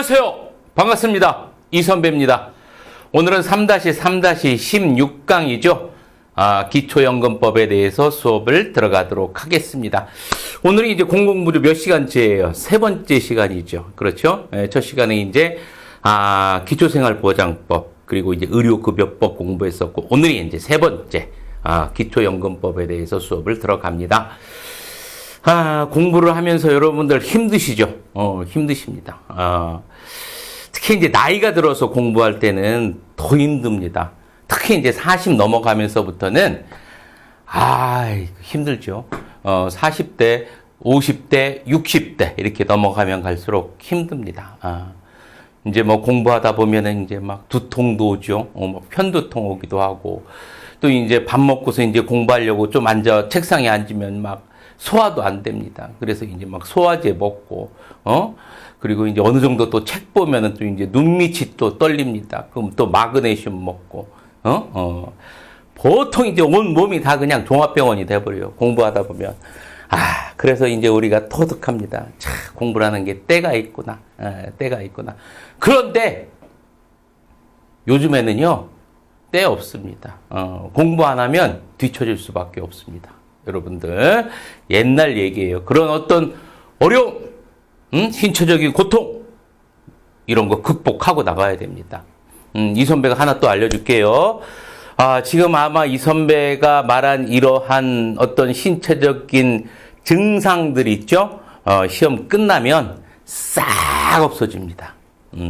안녕하세요. 반갑습니다. 이선배입니다. 오늘은 3-3-16강이죠. 기초연금법에 대해서 수업을 들어가도록 하겠습니다. 오늘이 이제 공공부조 몇 시간째예요? 세 번째 시간이죠. 그렇죠? 첫 시간에 이제, 기초생활보장법, 그리고 이제 의료급여법 공부했었고, 오늘이 이제 세 번째, 기초연금법에 대해서 수업을 들어갑니다. 공부를 하면서 여러분들 힘드시죠? 힘드십니다. 특히 이제 나이가 들어서 공부할 때는 더 힘듭니다. 특히 이제 40 넘어가면서부터는, 힘들죠. 40대, 50대, 60대, 이렇게 넘어가면 갈수록 힘듭니다. 이제 뭐 공부하다 보면은 이제 막 두통도 오죠. 편두통 오기도 하고, 또 이제 밥 먹고서 이제 공부하려고 좀 책상에 앉으면 막 소화도 안 됩니다. 그래서 이제 막 소화제 먹고, 그리고 이제 어느 정도 또 책 보면은 또 이제 눈밑이 또 떨립니다. 그럼 또 마그네슘 먹고, 보통 이제 온 몸이 다 그냥 종합병원이 돼버려요. 공부하다 보면. 그래서 이제 우리가 터득합니다. 공부라는 게 때가 있구나. 때가 있구나. 그런데 요즘에는요, 때 없습니다. 공부 안 하면 뒤처질 수밖에 없습니다. 여러분들, 옛날 얘기예요. 그런 어떤 어려움, 신체적인 고통, 이런 거 극복하고 나가야 됩니다. 이 선배가 하나 또 알려줄게요. 지금 아마 이 선배가 말한 이러한 어떤 신체적인 증상들 있죠? 시험 끝나면 싹 없어집니다.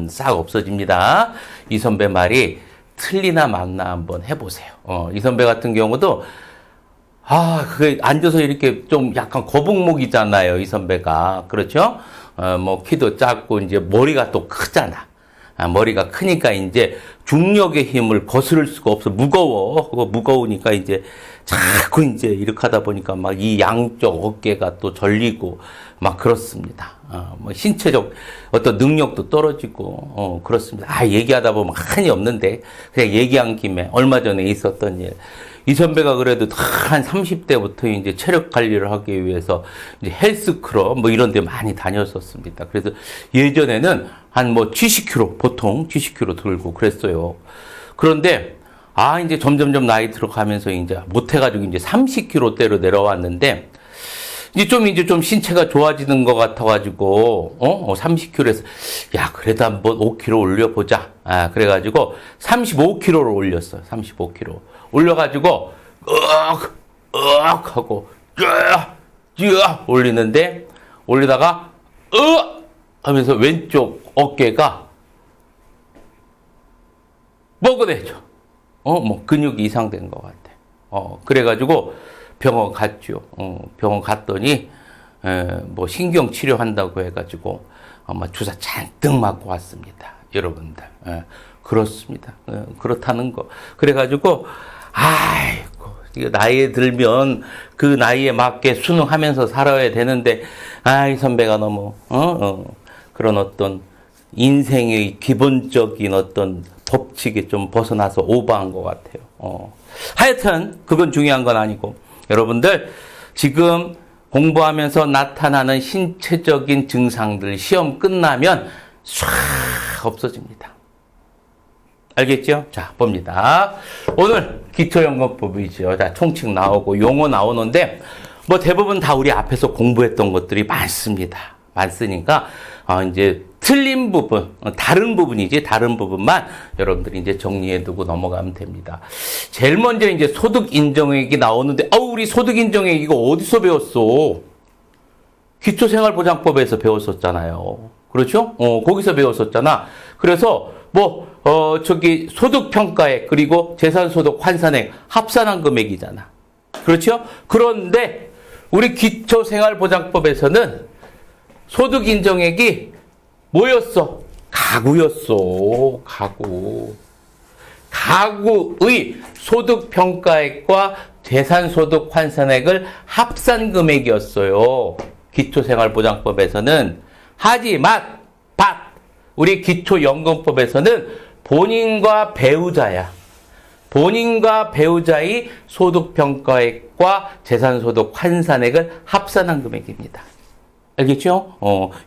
싹 없어집니다. 이 선배 말이 틀리나 맞나 한번 해보세요. 이 선배 같은 경우도 그게 앉아서 이렇게 좀 약간 거북목이잖아요, 이 선배가. 그렇죠? 뭐 키도 작고 이제 머리가 또 크잖아. 머리가 크니까 이제 중력의 힘을 거스를 수가 없어. 무거워. 그거 무거우니까 이제 자꾸 이제 이렇게 하다 보니까 막 이 양쪽 어깨가 또 절리고 막 그렇습니다. 뭐 신체적 어떤 능력도 떨어지고, 그렇습니다. 얘기하다 보면 한이 없는데, 그냥 얘기한 김에 얼마 전에 있었던 일. 이 선배가 그래도 한 30대부터 이제 체력 관리를 하기 위해서 이제 헬스클럽 뭐 이런 데 많이 다녔었습니다. 그래서 예전에는 한 뭐 70kg, 보통 70kg 들고 그랬어요. 그런데, 이제 점점점 나이 들어가면서 이제 못해가지고 이제 30kg대로 내려왔는데, 이제 좀 신체가 좋아지는 것 같아가지고, 30kg에서, 그래도 한번 5kg 올려보자. 그래가지고 35kg를 올렸어요. 35kg. 올려가지고, 하고, 올리는데, 올리다가, 하면서 왼쪽 어깨가 뻐근해져. 뭐 근육이 이상된 것 같아. 그래가지고 병원 갔죠. 병원 갔더니, 뭐 신경 치료한다고 해가지고, 아마 주사 잔뜩 맞고 왔습니다. 여러분들. 그렇습니다. 그렇다는 거. 그래가지고, 이거 나이에 들면 그 나이에 맞게 순응하면서 살아야 되는데, 이 선배가 너무, 그런 어떤 인생의 기본적인 어떤 법칙에 좀 벗어나서 오버한 것 같아요. 하여튼, 그건 중요한 건 아니고, 여러분들, 지금 공부하면서 나타나는 신체적인 증상들, 시험 끝나면 싹 없어집니다. 알겠죠? 자, 봅니다. 오늘 기초연금법이죠. 자, 총칙 나오고 용어 나오는데, 뭐 대부분 다 우리 앞에서 공부했던 것들이 많습니다. 많으니까, 이제 틀린 부분, 다른 부분만 여러분들이 이제 정리해두고 넘어가면 됩니다. 제일 먼저 이제 소득인정액이 나오는데, 우리 소득인정액 이거 어디서 배웠어? 기초생활보장법에서 배웠었잖아요. 그렇죠? 거기서 배웠었잖아. 그래서, 소득평가액, 그리고 재산소득 환산액, 합산한 금액이잖아. 그렇죠? 그런데, 우리 기초생활보장법에서는 소득인정액이 뭐였어? 가구였어. 가구의 소득평가액과 재산소득 환산액을 합산 금액이었어요. 기초생활보장법에서는. 하지만, 우리 기초연금법에서는 본인과 배우자야. 본인과 배우자의 소득평가액과 재산소득 환산액을 합산한 금액입니다. 알겠죠?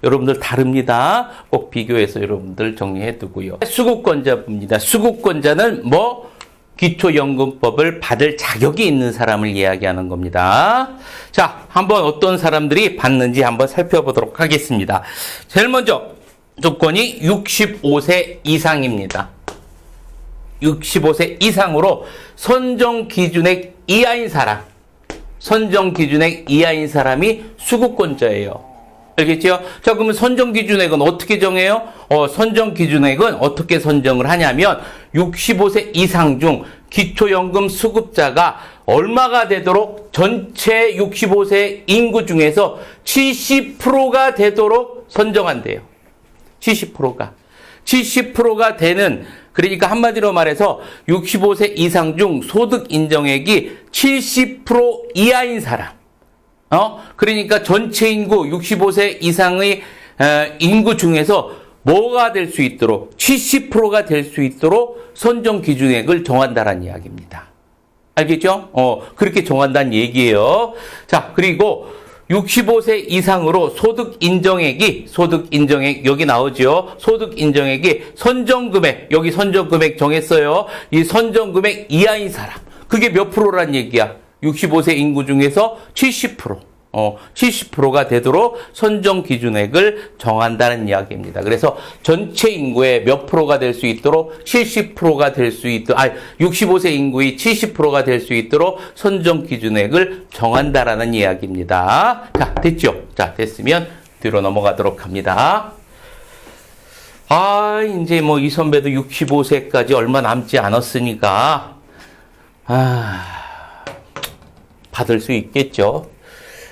여러분들 다릅니다. 꼭 비교해서 여러분들 정리해 두고요. 수급권자입니다. 수급권자는 뭐 기초연금법을 받을 자격이 있는 사람을 이야기하는 겁니다. 자, 한번 어떤 사람들이 받는지 한번 살펴보도록 하겠습니다. 제일 먼저 조건이 65세 이상입니다. 65세 이상으로 선정 기준액 이하인 사람, 선정 기준액 이하인 사람이 수급권자예요. 알겠죠? 자, 그러면 선정 기준액은 어떻게 정해요? 선정 기준액은 어떻게 선정을 하냐면 65세 이상 중 기초연금 수급자가 얼마가 되도록 전체 65세 인구 중에서 70%가 되도록 선정한대요. 70%가. 70%가 되는, 그러니까 한마디로 말해서 65세 이상 중 소득 인정액이 70% 이하인 사람. 그러니까 전체 인구 65세 이상의 인구 중에서 뭐가 될 수 있도록 70%가 될 수 있도록 선정 기준액을 정한다는 이야기입니다. 알겠죠? 그렇게 정한다는 얘기예요. 자, 그리고 65세 이상으로 소득 인정액 여기 나오죠. 소득 인정액이 선정금액, 여기 선정금액 정했어요. 이 선정금액 이하인 사람. 그게 몇 프로란 얘기야? 65세 인구 중에서 70%. 70%가 되도록 선정 기준액을 정한다는 이야기입니다. 그래서 전체 인구의 몇 프로가 될 수 있도록 70%가 될 수 있도록, 65세 인구의 70%가 될 수 있도록 선정 기준액을 정한다라는 이야기입니다. 자, 됐죠? 자, 됐으면 뒤로 넘어가도록 합니다. 이제 뭐 이 선배도 65세까지 얼마 남지 않았으니까, 받을 수 있겠죠.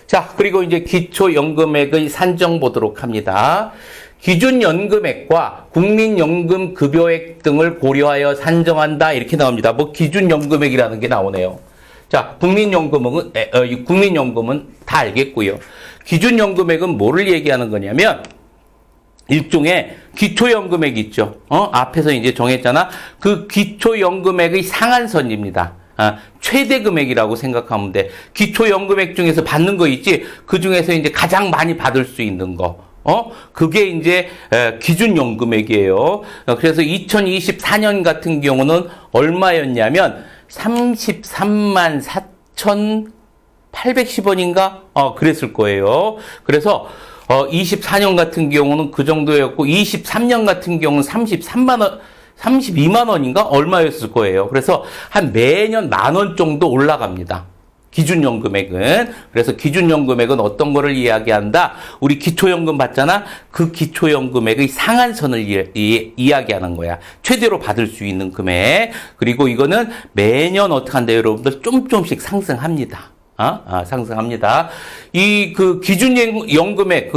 자, 그리고 이제 기초연금액의 산정 보도록 합니다. 기준연금액과 국민연금 급여액 등을 고려하여 산정한다. 이렇게 나옵니다. 뭐 기준연금액이라는 게 나오네요. 자, 국민연금은 다 알겠고요. 기준연금액은 뭐를 얘기하는 거냐면 일종의 기초연금액 있죠. 앞에서 이제 정했잖아. 그 기초연금액의 상한선입니다. 최대 금액이라고 생각하면 돼. 기초연금액 중에서 받는 거 있지? 그 중에서 이제 가장 많이 받을 수 있는 거. 그게 이제 기준연금액이에요. 그래서 2024년 같은 경우는 얼마였냐면 33만 4,810원인가? 그랬을 거예요. 그래서 24년 같은 경우는 그 정도였고 23년 같은 경우는 32만 원인가? 얼마였을 거예요. 그래서 한 매년 10,000원 정도 올라갑니다. 기준연금액은. 그래서 기준연금액은 어떤 거를 이야기한다? 우리 기초연금 받잖아? 그 기초연금액의 상한선을 이야기하는 거야. 최대로 받을 수 있는 금액. 그리고 이거는 매년 어떻게 한대요, 여러분들? 조금씩 상승합니다. 상승합니다. 그 기준연금액,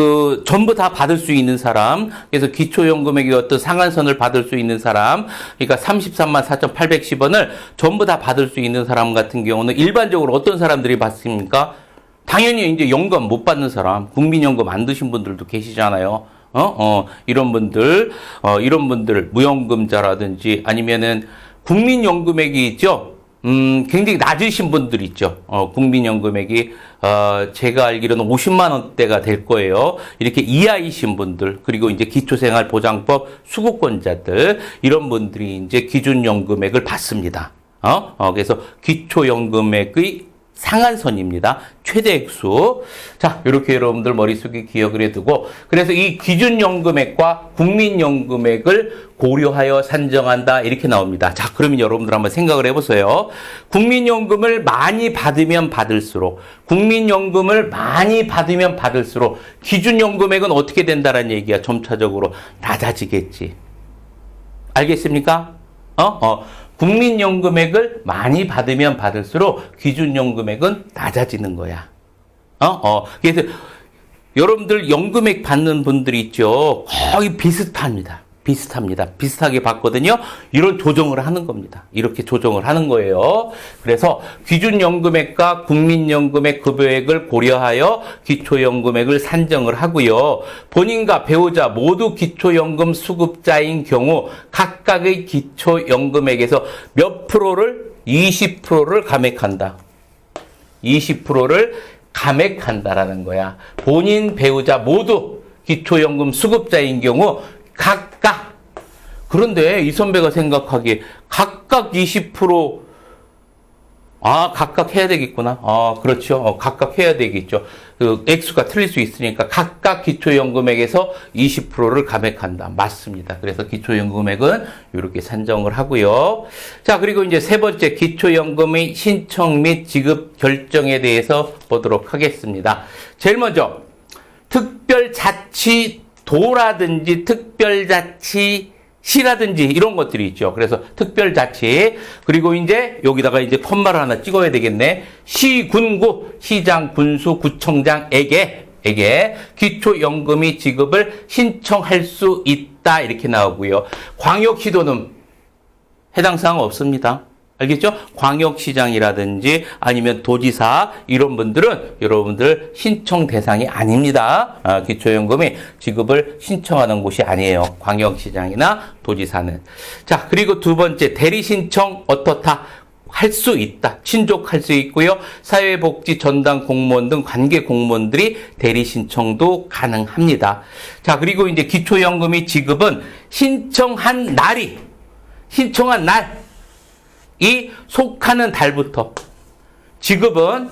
전부 다 받을 수 있는 사람, 그래서 기초연금액의 어떤 상한선을 받을 수 있는 사람, 그러니까 33만 4,810원을 전부 다 받을 수 있는 사람 같은 경우는 일반적으로 어떤 사람들이 받습니까? 당연히 이제 연금 못 받는 사람, 국민연금 안 드신 분들도 계시잖아요. 이런 분들, 무연금자라든지 아니면은 국민연금액이 있죠? 굉장히 낮으신 분들 있죠. 국민연금액이, 제가 알기로는 50만 원대가 될 거예요. 이렇게 이하이신 분들, 그리고 이제 기초생활보장법 수급권자들, 이런 분들이 이제 기준연금액을 받습니다. 그래서 기초연금액의 상한선입니다. 최대 액수. 자, 이렇게 여러분들 머릿속에 기억을 해두고, 그래서 이 기준연금액과 국민연금액을 고려하여 산정한다. 이렇게 나옵니다. 자, 그러면 여러분들 한번 생각을 해보세요. 국민연금을 많이 받으면 받을수록, 기준연금액은 어떻게 된다는 얘기야? 점차적으로 낮아지겠지. 알겠습니까? 국민연금액을 많이 받으면 받을수록 기준연금액은 낮아지는 거야. 그래서 여러분들 연금액 받는 분들이 있죠. 거의 비슷합니다. 비슷하게 받거든요. 이런 조정을 하는 겁니다. 이렇게 조정을 하는 거예요. 그래서 기준연금액과 국민연금액 급여액을 고려하여 기초연금액을 산정을 하고요. 본인과 배우자 모두 기초연금 수급자인 경우 각각의 기초연금액에서 몇 프로를? 20%를 감액한다. 20%를 감액한다라는 거야. 본인, 배우자 모두 기초연금 수급자인 경우 각각. 그런데 이 선배가 생각하기에 각각 20%, 각각 해야 되겠구나. 그렇죠. 각각 해야 되겠죠. 그 액수가 틀릴 수 있으니까 각각 기초연금액에서 20%를 감액한다. 맞습니다. 그래서 기초연금액은 이렇게 산정을 하고요. 자, 그리고 이제 세 번째 기초연금의 신청 및 지급 결정에 대해서 보도록 하겠습니다. 제일 먼저 특별자치도라든지 특별자치시라든지 이런 것들이 있죠. 그래서 특별자치, 그리고 이제 여기다가 이제 콤마를 하나 찍어야 되겠네. 시, 군구, 시장, 군수, 구청장에게 기초연금이 지급을 신청할 수 있다. 이렇게 나오고요. 광역시도는 해당 사항 없습니다. 알겠죠? 광역시장이라든지 아니면 도지사 이런 분들은 여러분들 신청 대상이 아닙니다. 기초연금이 지급을 신청하는 곳이 아니에요. 광역시장이나 도지사는. 자, 그리고 두 번째 대리신청 어떻다? 할 수 있다. 친족할 수 있고요. 사회복지 전담 공무원 등 관계 공무원들이 대리신청도 가능합니다. 자, 그리고 이제 기초연금이 지급은 신청한 날 이 속하는 달부터 지급은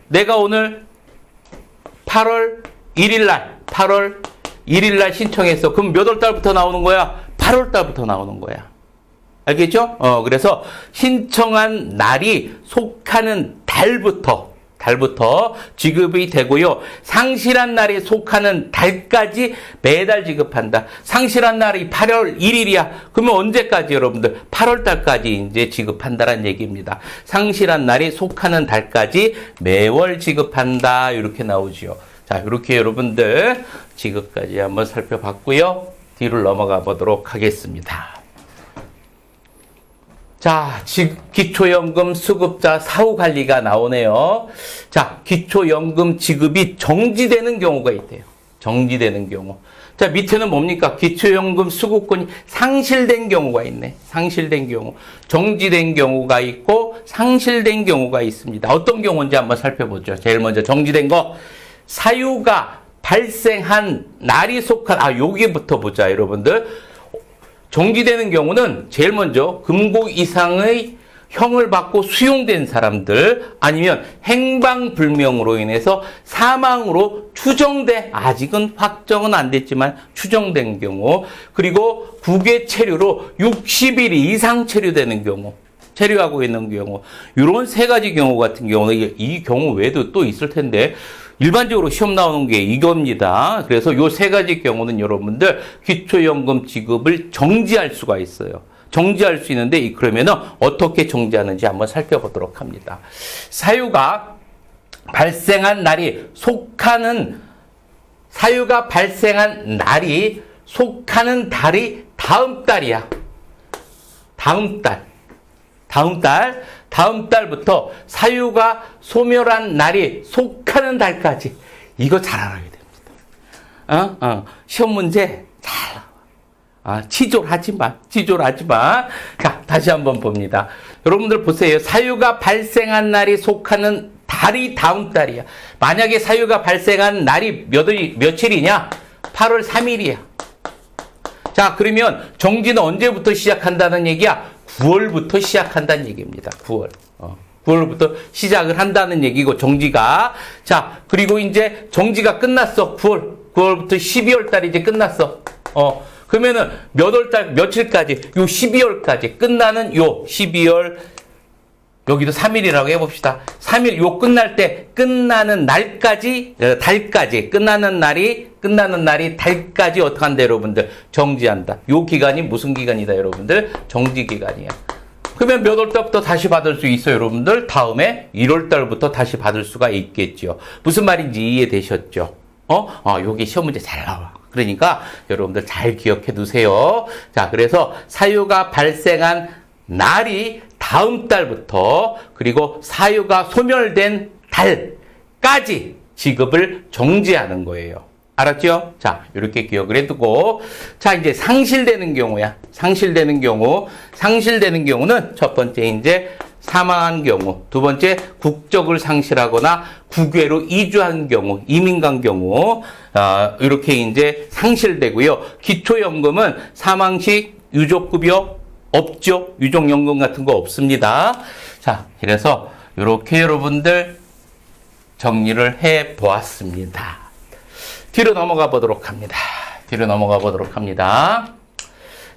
내가 오늘 8월 1일 날 신청했어. 그럼 몇 월 달부터 나오는 거야? 8월 달부터 나오는 거야. 알겠죠? 그래서 신청한 날이 속하는 달부터 지급이 되고요. 상실한 날이 속하는 달까지 매달 지급한다. 상실한 날이 8월 1일이야. 그러면 언제까지 여러분들? 8월 달까지 이제 지급한다라는 얘기입니다. 상실한 날이 속하는 달까지 매월 지급한다. 이렇게 나오죠. 자, 이렇게 여러분들 지급까지 한번 살펴봤고요. 뒤로 넘어가 보도록 하겠습니다. 자, 기초연금 수급자 사후 관리가 나오네요. 자, 기초연금 지급이 정지되는 경우가 있대요. 정지되는 경우. 자, 밑에는 뭡니까? 기초연금 수급권이 상실된 경우가 있네. 상실된 경우. 정지된 경우가 있고 상실된 경우가 있습니다. 어떤 경우인지 한번 살펴보죠. 제일 먼저 정지된 거. 사유가 발생한 날이 속한, 여기부터 보자, 여러분들. 정지되는 경우는 제일 먼저 금고 이상의 형을 받고 수용된 사람들, 아니면 행방불명으로 인해서 사망으로 추정돼, 아직은 확정은 안 됐지만 추정된 경우, 그리고 국외 체류로 60일 이상 체류되는 경우, 체류하고 있는 경우, 이런 세 가지 경우 같은 경우는 이 경우 외에도 또 있을 텐데 일반적으로 시험 나오는 게 이겁니다. 그래서 요 세 가지 경우는 여러분들 기초연금 지급을 정지할 수가 있어요. 정지할 수 있는데 그러면은 어떻게 정지하는지 한번 살펴보도록 합니다. 사유가 발생한 날이 속하는 달이 다음 달이야. 다음 달부터 사유가 소멸한 날이 속하는 달까지. 이거 잘 알아야 됩니다. 시험 문제 잘 치졸하지 마. 자, 다시 한번 봅니다. 여러분들 보세요. 사유가 발생한 날이 속하는 달이 다음 달이야. 만약에 사유가 발생한 날이 며칠이냐? 8월 3일이야. 자, 그러면 정지는 언제부터 시작한다는 얘기야? 9월부터 시작한다는 얘기입니다. 9월부터 시작을 한다는 얘기고, 정지가. 자, 그리고 이제 정지가 끝났어. 9월부터 12월 달이 이제 끝났어. 그러면은 며칠까지? 요 12월까지 끝나는 요 12월, 여기도 3일이라고 해봅시다. 3일, 요 끝날 때, 끝나는 날까지, 끝나는 날이 달까지 어떻게 한다, 여러분들? 정지한다. 요 기간이 무슨 기간이다, 여러분들? 정지 기간이야. 그러면 몇 월 달부터 다시 받을 수 있어요, 여러분들? 다음에 1월 달부터 다시 받을 수가 있겠죠. 무슨 말인지 이해되셨죠? 여기 시험 문제 잘 나와. 그러니까 여러분들 잘 기억해 두세요. 자, 그래서 사유가 발생한 날이 다음 달부터, 그리고 사유가 소멸된 달까지 지급을 정지하는 거예요. 알았죠? 자, 이렇게 기억을 해두고, 자, 이제 상실되는 경우야. 상실되는 경우는 첫 번째 이제 사망한 경우, 두 번째 국적을 상실하거나 국외로 이주한 경우, 이민 간 경우 이렇게 이제 상실되고요. 기초연금은 사망 시 유족급여 없죠. 유족연금 같은 거 없습니다. 자, 그래서 이렇게 여러분들 정리를 해 보았습니다. 뒤로 넘어가 보도록 합니다.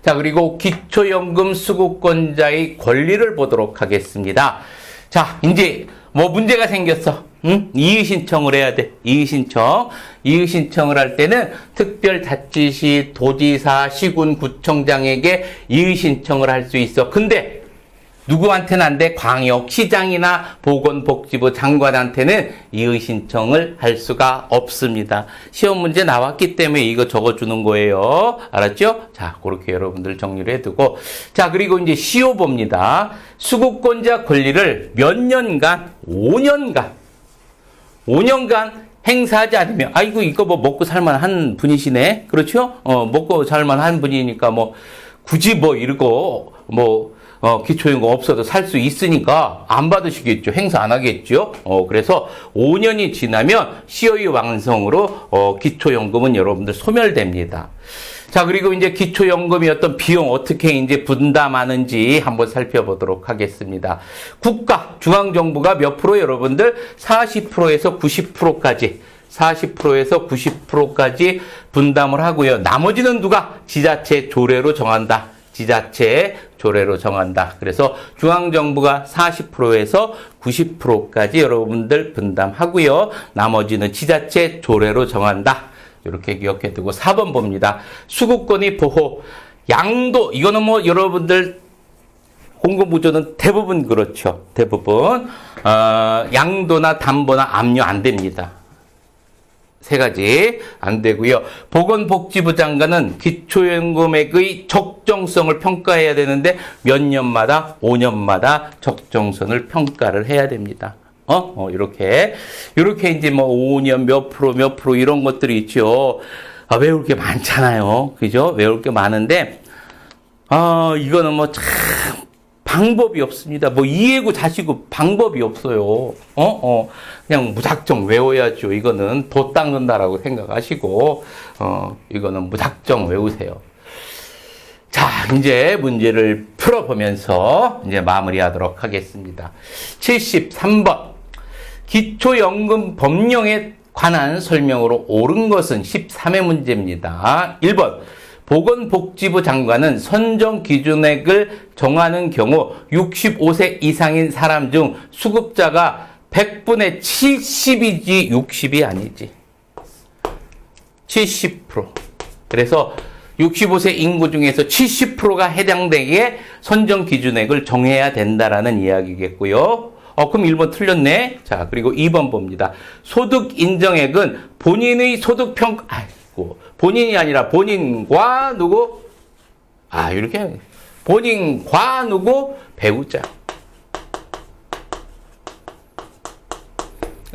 자, 그리고 기초연금 수급권자의 권리를 보도록 하겠습니다. 자, 이제 뭐 문제가 생겼어. 이의신청을 해야 돼. 이의신청을 할 때는 특별자치시, 도지사, 시군, 구청장에게 이의신청을 할 수 있어. 근데 누구한테는 안 돼? 광역시장이나 보건복지부 장관한테는 이의신청을 할 수가 없습니다. 시험 문제 나왔기 때문에 이거 적어주는 거예요. 알았죠? 자, 그렇게 여러분들 정리를 해두고. 자, 그리고 이제 시효봅니다. 수급권자 권리를 몇 년간? 5년간 행사하지 않으면, 아이고, 이거 뭐 먹고 살만한 분이시네? 그렇죠? 먹고 살만한 분이니까 뭐, 굳이 뭐 이러고, 기초연금 없어도 살 수 있으니까 안 받으시겠죠. 행사 안 하겠죠. 그래서 5년이 지나면 시효의 완성으로 기초연금은 여러분들 소멸됩니다. 자, 그리고 이제 기초연금이 어떤 비용 어떻게 이제 분담하는지 한번 살펴보도록 하겠습니다. 국가, 중앙정부가 몇 프로 여러분들? 40%에서 90%까지. 40%에서 90%까지 분담을 하고요. 나머지는 누가? 지자체 조례로 정한다. 그래서 중앙정부가 40%에서 90%까지 여러분들 분담하고요. 나머지는 지자체 조례로 정한다. 이렇게 기억해두고 4번 봅니다. 수급권의 보호, 양도, 이거는 뭐 여러분들 공공부조는 대부분 그렇죠. 대부분 양도나 담보나 압류 안 됩니다. 세 가지 안 되고요. 보건복지부 장관은 기초연금액의 적정성을 평가해야 되는데 몇 년마다 5년마다 적정성을 평가를 해야 됩니다. 이렇게 이제 뭐 5년 몇 프로 이런 것들이 있죠. 외울 게 많잖아요. 그죠? 외울 게 많은데 이거는 뭐 참 방법이 없습니다. 뭐 이해고 자시고 방법이 없어요. 그냥 무작정 외워야죠. 이거는 도 닦는다라고 생각하시고 이거는 무작정 외우세요. 자, 이제 문제를 풀어보면서 이제 마무리하도록 하겠습니다. 73번. 기초연금 법령에 관한 설명으로 옳은 것은 13회 문제입니다. 1번. 보건복지부 장관은 선정 기준액을 정하는 경우 65세 이상인 사람 중 수급자가 100분의 70이지 60이 아니지. 70%. 그래서 65세 인구 중에서 70%가 해당되게 선정 기준액을 정해야 된다라는 이야기겠고요. 그럼 1번 틀렸네. 자, 그리고 2번 봅니다. 소득 인정액은 본인의 소득 평가, 본인이 아니라 본인과 누구? 이렇게 본인과 누구? 배우자.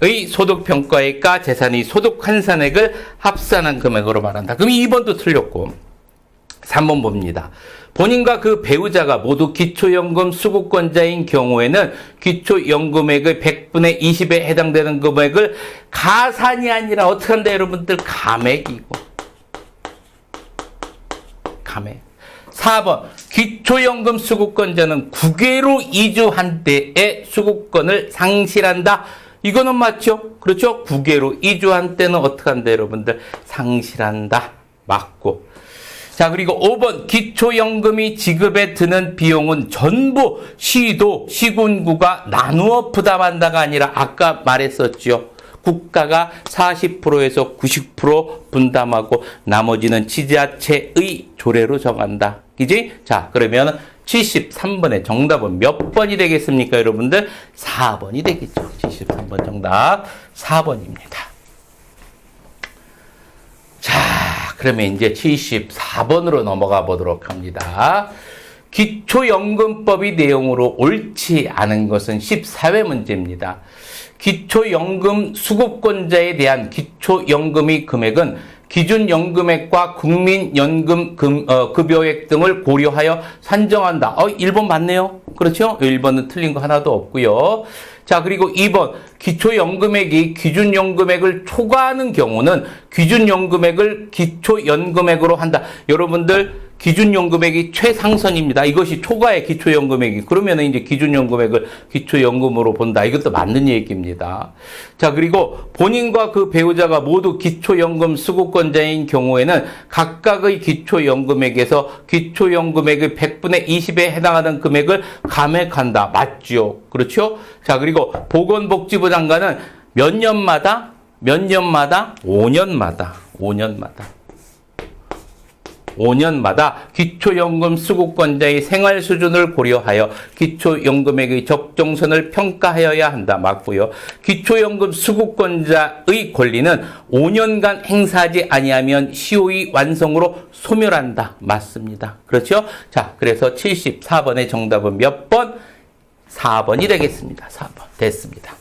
의 소득평가액과 재산의 소득환산액을 합산한 금액으로 말한다. 그럼 2번도 틀렸고 3번 봅니다. 본인과 그 배우자가 모두 기초연금 수급권자인 경우에는 기초연금액의 100분의 20에 해당되는 금액을 가산이 아니라 어떻게 한다 여러분들? 감액이고. 감액. 4번. 기초연금 수급권자는 국외로 이주한 때에 수급권을 상실한다. 이거는 맞죠? 그렇죠? 국외로 이주한 때는 어떻게 한다 여러분들? 상실한다. 맞고. 자, 그리고 5번. 기초연금이 지급에 드는 비용은 전부 시도, 시군구가 나누어 부담한다가 아니라 아까 말했었죠. 국가가 40%에서 90% 분담하고 나머지는 지자체의 조례로 정한다. 그지? 자, 그러면 73번의 정답은 몇 번이 되겠습니까, 여러분들? 4번이 되겠죠. 73번 정답 4번입니다. 자, 그러면 이제 74번으로 넘어가 보도록 합니다. 기초연금법의 내용으로 옳지 않은 것은 14회 문제입니다. 기초연금 수급권자에 대한 기초연금의 금액은 기준연금액과 국민연금 급여액 등을 고려하여 산정한다. 1번 맞네요. 그렇죠? 1번은 틀린 거 하나도 없고요. 자, 그리고 2번 기초연금액이 기준연금액을 초과하는 경우는 기준연금액을 기초연금액으로 한다. 여러분들 기준연금액이 최상선입니다. 이것이 초과의 기초연금액이. 그러면 이제 기준연금액을 기초연금으로 본다. 이것도 맞는 얘기입니다. 자, 그리고 본인과 그 배우자가 모두 기초연금 수급권자인 경우에는 각각의 기초연금액에서 기초연금액의 100분의 20에 해당하는 금액을 감액한다. 맞죠? 그렇죠? 자, 그리고 보건복지부 장관은 몇 년마다 5년마다 기초연금 수급권자의 생활 수준을 고려하여 기초연금액의 적정선을 평가하여야 한다. 맞고요. 기초연금 수급권자의 권리는 5년간 행사하지 아니하면 시효의 완성으로 소멸한다. 맞습니다. 그렇죠? 자, 그래서 74번의 정답은 몇 번? 4번이 되겠습니다. 4번. 됐습니다.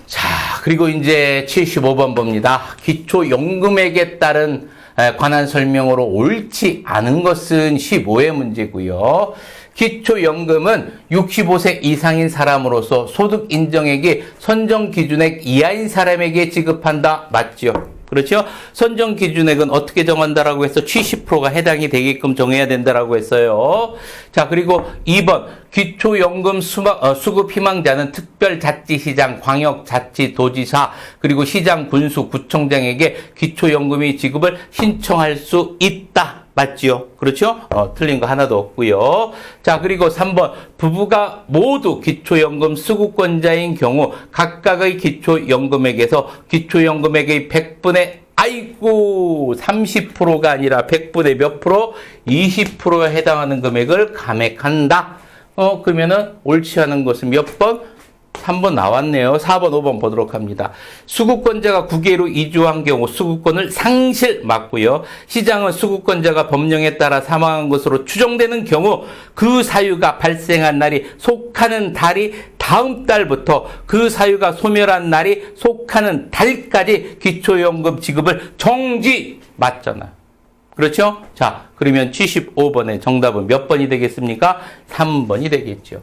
자, 그리고 이제 75번 봅니다. 기초연금액에 따른 관한 설명으로 옳지 않은 것은 15의 문제고요. 기초연금은 65세 이상인 사람으로서 소득 인정액이 선정 기준액 이하인 사람에게 지급한다. 맞죠? 그렇죠? 선정 기준액은 어떻게 정한다라고 해서 70%가 해당이 되게끔 정해야 된다라고 했어요. 자, 그리고 2번 기초연금 수급 희망자는 특별자치시장, 광역자치도지사, 그리고 시장, 군수, 구청장에게 기초연금의 지급을 신청할 수 있다. 맞지요? 그렇죠? 틀린 거 하나도 없고요. 자, 그리고 3번 부부가 모두 기초연금 수급권자인 경우 각각의 기초연금액에서 기초연금액의 100분의 30%가 아니라 100분의 몇 프로? 20%에 해당하는 금액을 감액한다. 그러면은 옳지 않은 것은 몇 번? 3번 나왔네요. 4번, 5번 보도록 합니다. 수급권자가 국외로 이주한 경우 수급권을 상실 맞고요. 시장은 수급권자가 법령에 따라 사망한 것으로 추정되는 경우 그 사유가 발생한 날이 속하는 달이 다음 달부터 그 사유가 소멸한 날이 속하는 달까지 기초연금 지급을 정지 맞잖아. 그렇죠? 자, 그러면 75번의 정답은 몇 번이 되겠습니까? 3번이 되겠죠.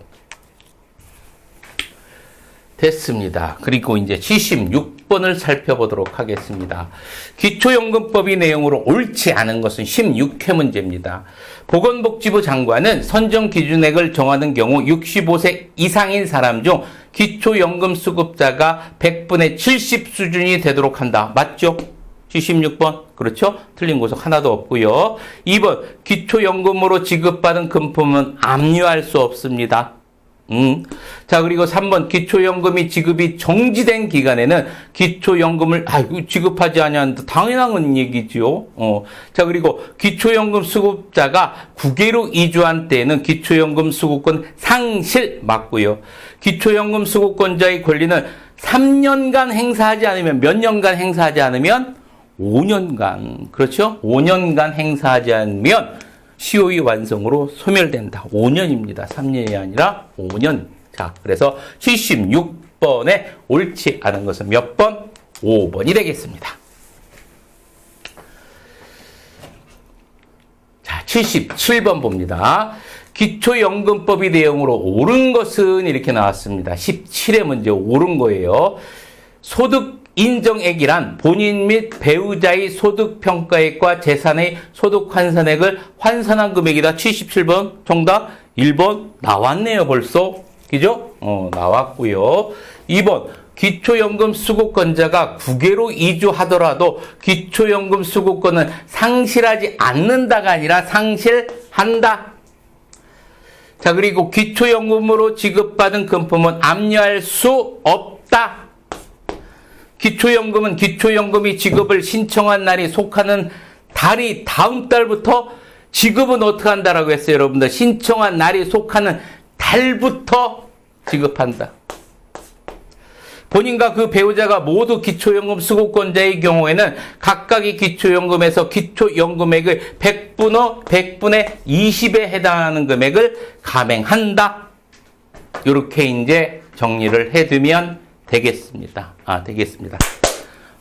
됐습니다. 그리고 이제 76번을 살펴보도록 하겠습니다. 기초연금법의 내용으로 옳지 않은 것은 16회 문제입니다. 보건복지부 장관은 선정 기준액을 정하는 경우 65세 이상인 사람 중 기초연금 수급자가 100분의 70 수준이 되도록 한다. 맞죠? 76번. 그렇죠? 틀린 곳은 하나도 없고요. 2번 기초연금으로 지급받은 금품은 압류할 수 없습니다. 자, 그리고 3번 기초연금이 지급이 정지된 기간에는 기초연금을 지급하지 않냐는 당연한 얘기지요. 자, 그리고 기초연금 수급자가 국외로 이주한 때에는 기초연금 수급권 상실 맞고요. 기초연금 수급권자의 권리는 3년간 행사하지 않으면 몇 년간 행사하지 않으면 5년간. 그렇죠? 5년간 행사하지 않으면 시효의 완성으로 소멸된다. 5년입니다. 3년이 아니라 5년. 자, 그래서 76번에 옳지 않은 것은 몇 번? 5번이 되겠습니다. 자, 77번 봅니다. 기초연금법의 내용으로 옳은 것은 이렇게 나왔습니다. 17의 문제 옳은 거예요. 소득 인정액이란 본인 및 배우자의 소득평가액과 재산의 소득환산액을 환산한 금액이다. 77번 정답 1번 나왔네요. 벌써. 그죠? 나왔고요. 2번 기초연금 수급권자가 국외로 이주하더라도 기초연금 수급권은 상실하지 않는다가 아니라 상실한다. 자, 그리고 기초연금으로 지급받은 금품은 압류할 수 없다. 기초연금은 기초연금이 지급을 신청한 날이 속하는 달이 다음 달부터 지급은 어떻게 한다라고 했어요, 여러분들? 신청한 날이 속하는 달부터 지급한다. 본인과 그 배우자가 모두 기초연금 수급권자의 경우에는 각각의 기초연금에서 기초연금액의 100분의 20에 해당하는 금액을 감액한다. 이렇게 이제 정리를 해두면 되겠습니다. 되겠습니다.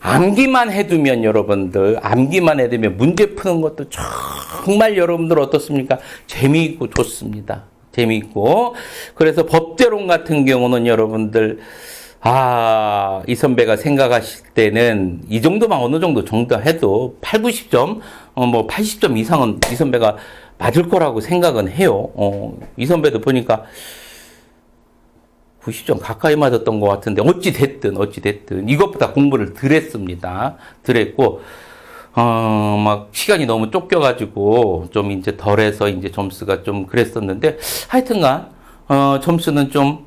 암기만 해두면 여러분들, 암기만 해두면 문제 푸는 것도 정말 여러분들 어떻습니까? 재미있고 좋습니다. 재미있고. 그래서 법제론 같은 경우는 여러분들, 이 선배가 생각하실 때는 이 정도만 어느 정도 해도 8, 90점, 뭐 80점 이상은 이 선배가 맞을 거라고 생각은 해요. 이 선배도 보니까 90점 가까이 맞았던 것 같은데, 어찌됐든, 이것보다 공부를 덜 했습니다. 덜 했고, 막 시간이 너무 쫓겨가지고, 좀 이제 덜 해서 이제 점수가 좀 그랬었는데, 하여튼간, 점수는 좀,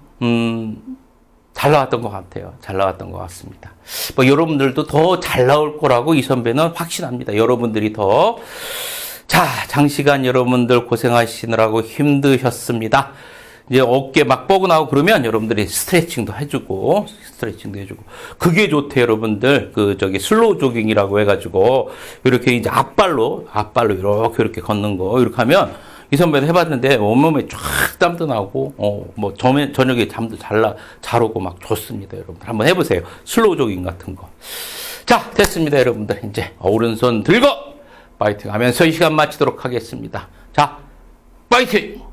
잘 나왔던 것 같아요. 잘 나왔던 것 같습니다. 뭐, 여러분들도 더 잘 나올 거라고 이 선배는 확신합니다. 여러분들이 더. 자, 장시간 여러분들 고생하시느라고 힘드셨습니다. 이제 어깨 막 뻐근하고 그러면 여러분들이 스트레칭도 해주고. 그게 좋대, 여러분들. 슬로우 조깅이라고 해가지고, 이렇게 이제 앞발로 이렇게 걷는 거, 이렇게 하면, 이 선배도 해봤는데, 온몸에 쫙 땀도 나고, 뭐, 저녁에 잠도 잘 오고 막 좋습니다, 여러분들. 한번 해보세요. 슬로우 조깅 같은 거. 자, 됐습니다, 여러분들. 이제, 오른손 들고, 파이팅 하면서 이 시간 마치도록 하겠습니다. 자, 파이팅!